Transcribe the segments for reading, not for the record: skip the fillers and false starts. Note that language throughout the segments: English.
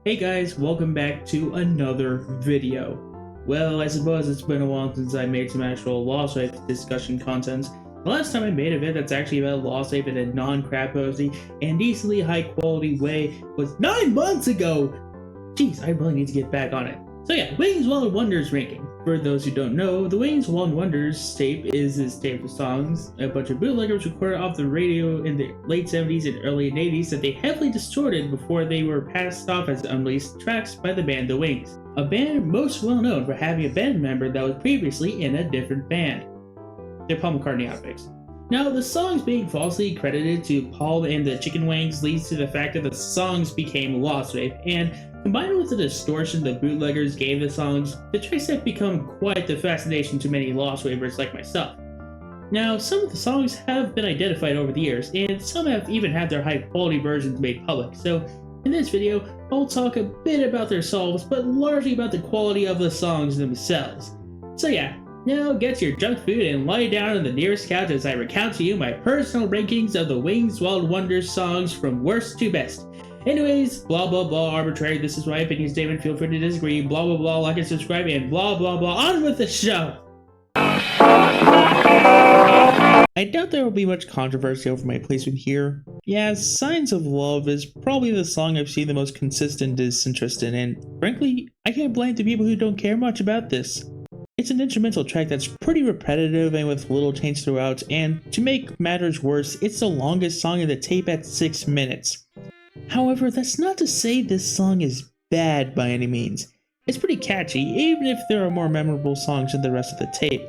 Hey guys, welcome back to another video. Well, I suppose it's been a while since I made some actual Lost Wave discussion content. The last time I made a vid that's actually about Lost Wave in a non-crap-posy and decently high-quality way was 9 months ago! Jeez, I really need to get back on it. So yeah, Wings Wild Wonders ranking. For those who don't know, the Wings Wild Wonders tape is this tape of songs a bunch of bootleggers recorded off the radio in the late 70s and early 80s that they heavily distorted before they were passed off as unreleased tracks by the band The Wings, a band most well known for having a band member that was previously in a different band. They're Paul McCartney outfits. Now, the songs being falsely credited to Paul and the Chicken Wings leads to the fact that the songs became Lost Wave, and combined with the distortion the bootleggers gave the songs, the tracks have become quite the fascination to many Lost Wavers like myself. Now, some of the songs have been identified over the years, and some have even had their high-quality versions made public, so in this video, I'll talk a bit about their songs, but largely about the quality of the songs themselves. So yeah, now get your junk food and lie down on the nearest couch as I recount to you my personal rankings of the Wings Wild Wonders songs from worst to best. Anyways, blah blah blah, arbitrary, this is my opinion statement, feel free to disagree, blah blah blah, like and subscribe, and blah blah blah, on with the show! I doubt there will be much controversy over my placement here. Yeah, Signs of Love is probably the song I've seen the most consistent disinterest in, and frankly, I can't blame the people who don't care much about this. It's an instrumental track that's pretty repetitive and with little change throughout, and to make matters worse, it's the longest song in the tape at 6 minutes. However, that's not to say this song is bad by any means. It's pretty catchy, even if there are more memorable songs than the rest of the tape.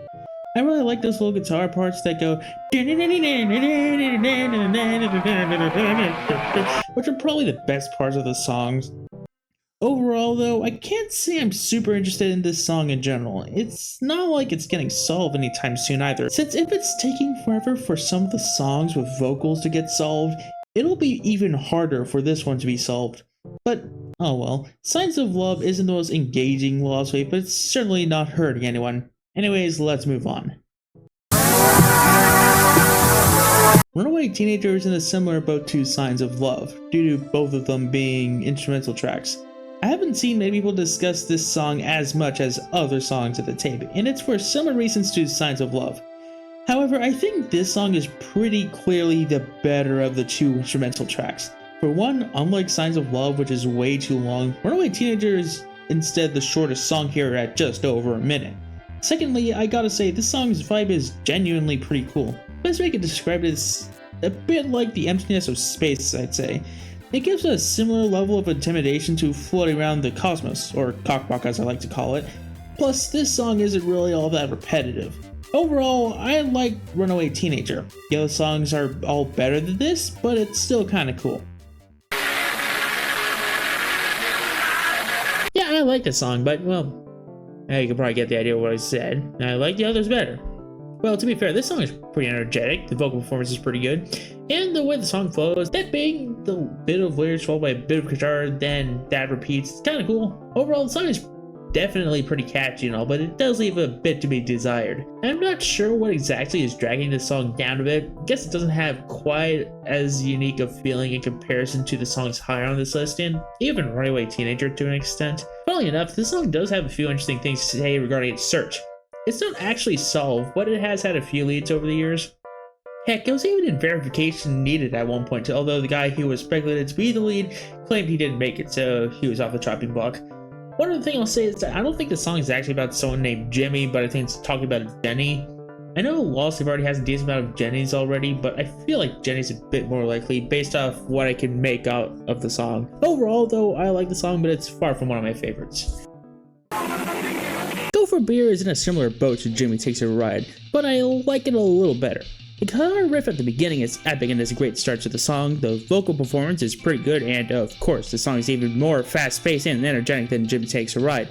I really like those little guitar parts that go which are probably the best parts of the songs. Overall though, I can't say I'm super interested in this song in general. It's not like it's getting solved anytime soon either, since if it's taking forever for some of the songs with vocals to get solved, it'll be even harder for this one to be solved. But, oh well. Signs of Love isn't the most engaging Lost Wave, but it's certainly not hurting anyone. Anyways, let's move on. Runaway Teenager is in a similar boat to Signs of Love, due to both of them being instrumental tracks. I haven't seen many people discuss this song as much as other songs at the tape, and it's for similar reasons to Signs of Love. However, I think this song is pretty clearly the better of the two instrumental tracks. For one, unlike Signs of Love, which is way too long, Runaway Teenager is instead the shortest song here at just over a minute. Secondly, I gotta say, this song's vibe is genuinely pretty cool. Best way I could describe it is a bit like the emptiness of space, I'd say. It gives a similar level of intimidation to floating around the cosmos, or cockblock as I like to call it. Plus, this song isn't really all that repetitive. Overall, I like Runaway Teenager. The other songs are all better than this, but it's still kinda cool. Yeah, I like the song, but well, you can probably get the idea of what I said. I like the others better. Well, to be fair, this song is pretty energetic, the vocal performance is pretty good, and the way the song flows, that being the bit of lyrics followed by a bit of guitar, then that repeats, it's kinda cool. Overall, the song is definitely pretty catchy and all, but it does leave a bit to be desired. I'm not sure what exactly is dragging this song down a bit. I guess it doesn't have quite as unique a feeling in comparison to the songs higher on this list, and even Runaway Teenager to an extent. Funnily enough, this song does have a few interesting things to say regarding its search. It's not actually solved, but it has had a few leads over the years. Heck, it was even in verification needed at one point, although the guy who was speculated to be the lead claimed he didn't make it, so he was off the chopping block. One other thing I'll say is that I don't think the song is actually about someone named Jimmy, but I think it's talking about Jenny. I know Lost Wave already has a decent amount of Jennies already, but I feel like Jenny's a bit more likely based off what I can make out of the song. Overall though, I like the song, but it's far from one of my favorites. Go for Beer is in a similar boat to Jimmy Takes a Ride, but I like it a little better. The guitar riff at the beginning is epic and is a great start to the song, the vocal performance is pretty good, and of course the song is even more fast-paced and energetic than Jimmy Takes a Ride.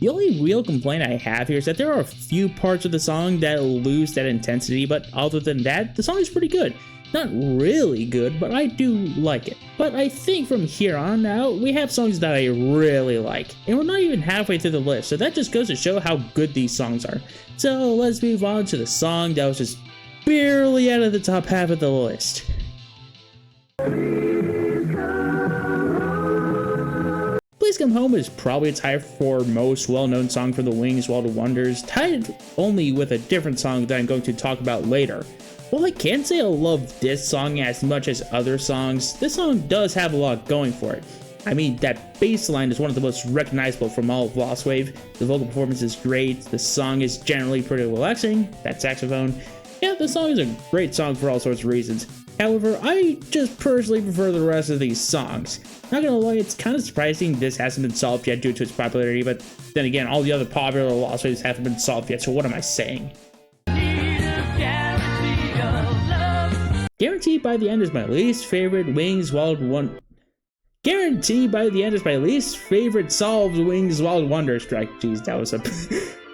The only real complaint I have here is that there are a few parts of the song that lose that intensity, but other than that, the song is pretty good. Not really good, but I do like it. But I think from here on out, we have songs that I really like, and we're not even halfway through the list, so that just goes to show how good these songs are. So let's move on to the song that was just barely out of the top half of the list. Please Come Home is probably a tie for most well-known song from the Wings' World of Wonders, tied only with a different song that I'm going to talk about later. While I can't say I love this song as much as other songs, this song does have a lot going for it. I mean, that bass line is one of the most recognizable from all of Lostwave, the vocal performance is great, the song is generally pretty relaxing, that saxophone. Yeah, the song is a great song for all sorts of reasons. However, I just personally prefer the rest of these songs. Not gonna lie, it's kind of surprising this hasn't been solved yet due to its popularity, but then again, all the other popular Lostwaves haven't been solved yet, so what am I saying? Guaranteed by the End is my least favorite Wings Wild One. Guaranteed by the End is my least favorite solved Wings Wild Wonders track. Jeez, that was a.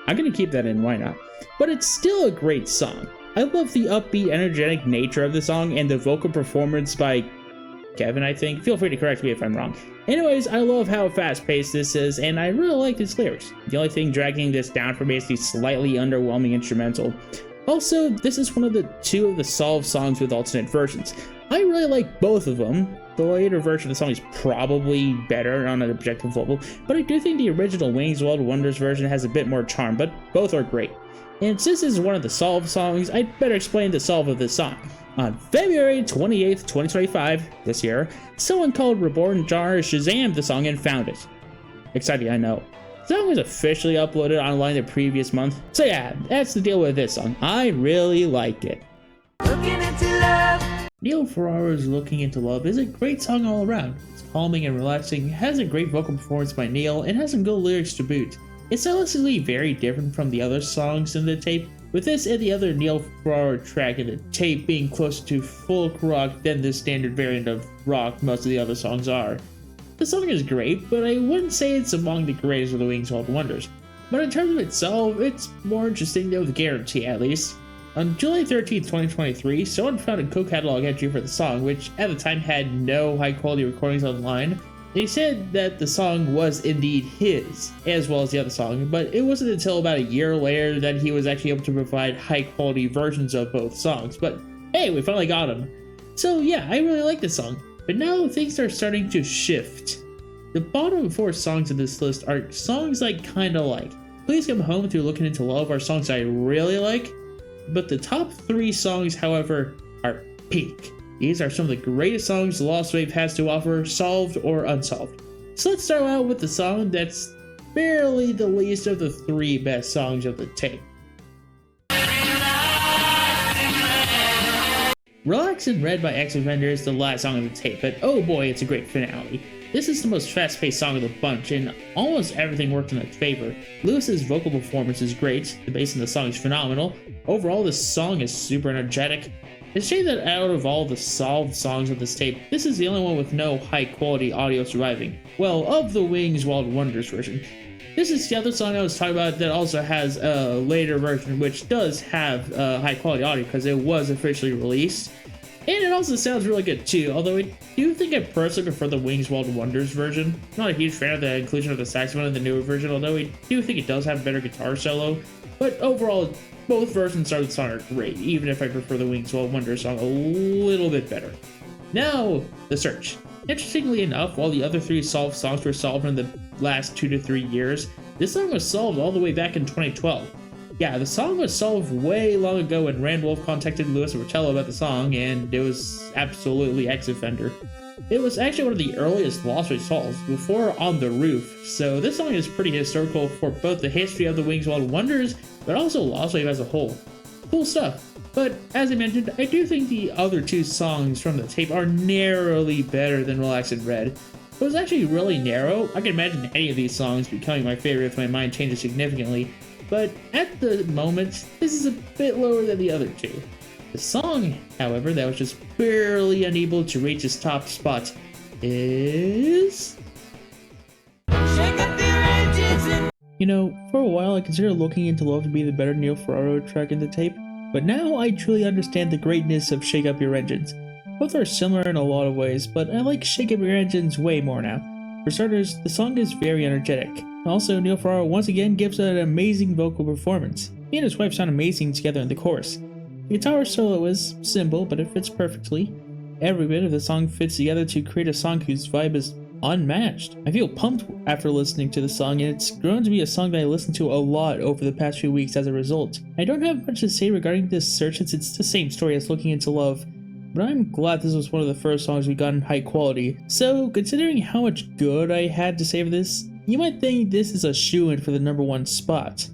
I'm gonna keep that in, why not? But it's still a great song. I love the upbeat, energetic nature of the song and the vocal performance by Kevin, I think. Feel free to correct me if I'm wrong. Anyways, I love how fast-paced this is, and I really like its lyrics. The only thing dragging this down for me is the slightly underwhelming instrumental. Also, this is one of the two of the solved songs with alternate versions. I really like both of them. The later version of the song is probably better on an objective level, but I do think the original Wings World of Wonders version has a bit more charm, but both are great. And since this is one of the solved songs, I'd better explain the solve of this song. On February 28th, 2025, this year, someone called Reborn Jar Shazammed the song and found it. Exciting, I know. The song was officially uploaded online the previous month, so yeah, that's the deal with this song. I really like it. Looking into love. Neil Ferraro's Looking Into Love is a great song all around. It's calming and relaxing, has a great vocal performance by Neil, and has some good lyrics to boot. It's stylistically very different from the other songs in the tape, with this and the other Neil Ferraro track in the tape being closer to folk rock than the standard variant of rock most of the other songs are. The song is great, but I wouldn't say it's among the greatest of the Wings World Wonders. But in terms of itself, it's more interesting than with Guarantee at least. On July 13, 2023, someone found a co-catalog entry for the song, which at the time had no high-quality recordings online. They said that the song was indeed his, as well as the other song, but it wasn't until about a year later that he was actually able to provide high-quality versions of both songs. But hey, we finally got him. So yeah, I really like this song. But now things are starting to shift. The bottom 4 songs in this list are songs I kinda like. Please Come Home through Looking Into Love are songs I really like, but the top 3 songs, however, are peak. These are some of the greatest songs Lostwave has to offer, solved or unsolved. So let's start out with the song that's barely the least of the 3 best songs of the tape. Relax in Red by X-Offender is the last song of the tape, but oh boy, it's a great finale. This is the most fast-paced song of the bunch, and almost everything worked in its favor. Lewis's vocal performance is great, the bass in the song is phenomenal, overall this song is super energetic. It's a shame that out of all the solved songs of this tape, this is the only one with no high-quality audio surviving. Well, of the Wings Wild Wonders version. This is the other song I was talking about that also has a later version which does have high-quality audio because it was officially released. And it also sounds really good too, although I do think I personally prefer the Wings Wild Wonders version. I'm not a huge fan of the inclusion of the saxophone in the newer version, although I do think it does have a better guitar solo. But overall, both versions of the song are great, even if I prefer the Wings Wild Wonders song a little bit better. Now, The Search. Interestingly enough, while the other 3 solved songs were solved in the last 2 to 3 years, this song was solved all the way back in 2012. Yeah, the song was solved way long ago when Rand Wolf contacted Louis Rotello about the song, and it was absolutely X-Offender. It was actually one of the earliest Lostwave solves, before On the Roof, so this song is pretty historical for both the history of the Wings Wild Wonders, but also Lostwave as a whole. Cool stuff. But, as I mentioned, I do think the other 2 songs from the tape are narrowly better than Relax in Red. It was actually really narrow. I can imagine any of these songs becoming my favorite if my mind changes significantly, but at the moment, this is a bit lower than the other 2. The song, however, that was just barely unable to reach its top spot is... You know, for a while I considered Looking Into Love to be the better Neil Ferraro track in the tape, but now I truly understand the greatness of Shake Up Your Engines. Both are similar in a lot of ways, but I like Shake Up Your Engines way more now. For starters, the song is very energetic. Also, Neil Ferraro once again gives it an amazing vocal performance. He and his wife sound amazing together in the chorus. The guitar solo is simple, but it fits perfectly. Every bit of the song fits together to create a song whose vibe is unmatched. I feel pumped after listening to the song, and it's grown to be a song that I listen to a lot over the past few weeks as a result. I don't have much to say regarding this search since it's the same story as Looking Into Love, but I'm glad this was one of the first songs we got in high quality. So, considering how much good I had to say for this, you might think this is a shoo-in for the #1 spot.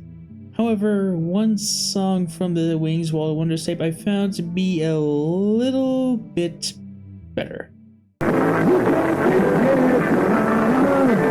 However, one song from the Wings Wall of Wonders tape I found to be a little bit better.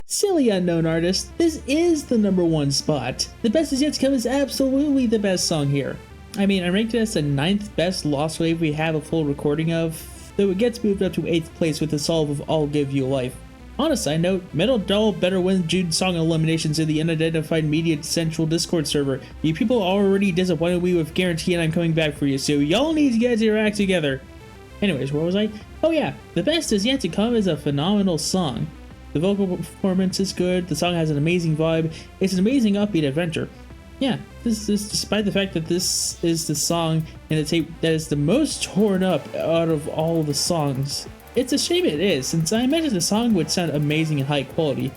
Silly unknown artist, this is the #1 spot. The Best Is Yet to Come is absolutely the best song here. I mean, I ranked it as the 9th best Lostwave we have a full recording of, though it gets moved up to 8th place with the solve of I'll Give You Life. On a side note, Metal Doll better win Jude's song eliminations in the unidentified media central Discord server. You people already disappointed me with Guarantee and I'm coming back for you, so y'all need to get your act together. Anyways, where was I? Oh yeah, The Best Is Yet to Come is a phenomenal song. The vocal performance is good, the song has an amazing vibe, it's an amazing upbeat adventure. Yeah, this is despite the fact that this is the song in the tape that is the most torn up out of all the songs. It's a shame it is, since I imagined the song would sound amazing and high quality.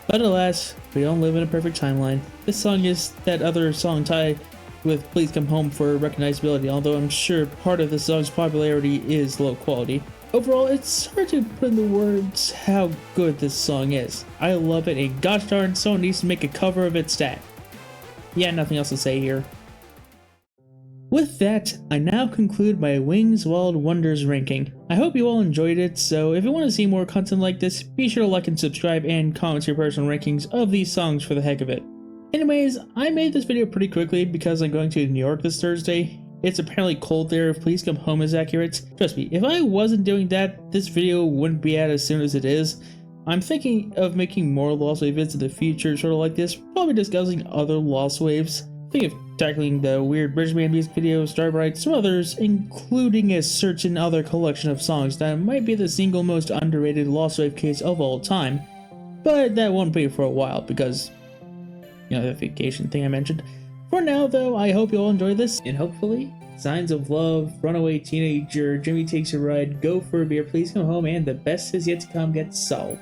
But alas, we don't live in a perfect timeline. This song is that other song tied with Please Come Home for recognizability, although I'm sure part of the song's popularity is low quality. Overall, it's hard to put into words how good this song is. I love it, and gosh darn, someone needs to make a cover of it stat. Yeah, nothing else to say here. With that, I now conclude my Wings Wild Wonders ranking. I hope you all enjoyed it, so if you want to see more content like this, be sure to like and subscribe and comment your personal rankings of these songs for the heck of it. Anyways, I made this video pretty quickly because I'm going to New York this Thursday. It's apparently cold there if Please Come Home is accurate. Trust me, if I wasn't doing that, this video wouldn't be out as soon as it is. I'm thinking of making more Lost Wave vids in the future, sort of like this, probably discussing other Lost Waves. Think of tackling the weird Bridgeman music video, Starbright, some others, including a certain other collection of songs that might be the single most underrated Lost Wave case of all time. But that won't be for a while because, you know, the vacation thing I mentioned. For now though, I hope you all enjoy this, and hopefully, Signs of Love, Runaway Teenager, Jimmy Takes a Ride, Go for a Beer, Please Come Home, and The Best Is Yet to Come gets solved.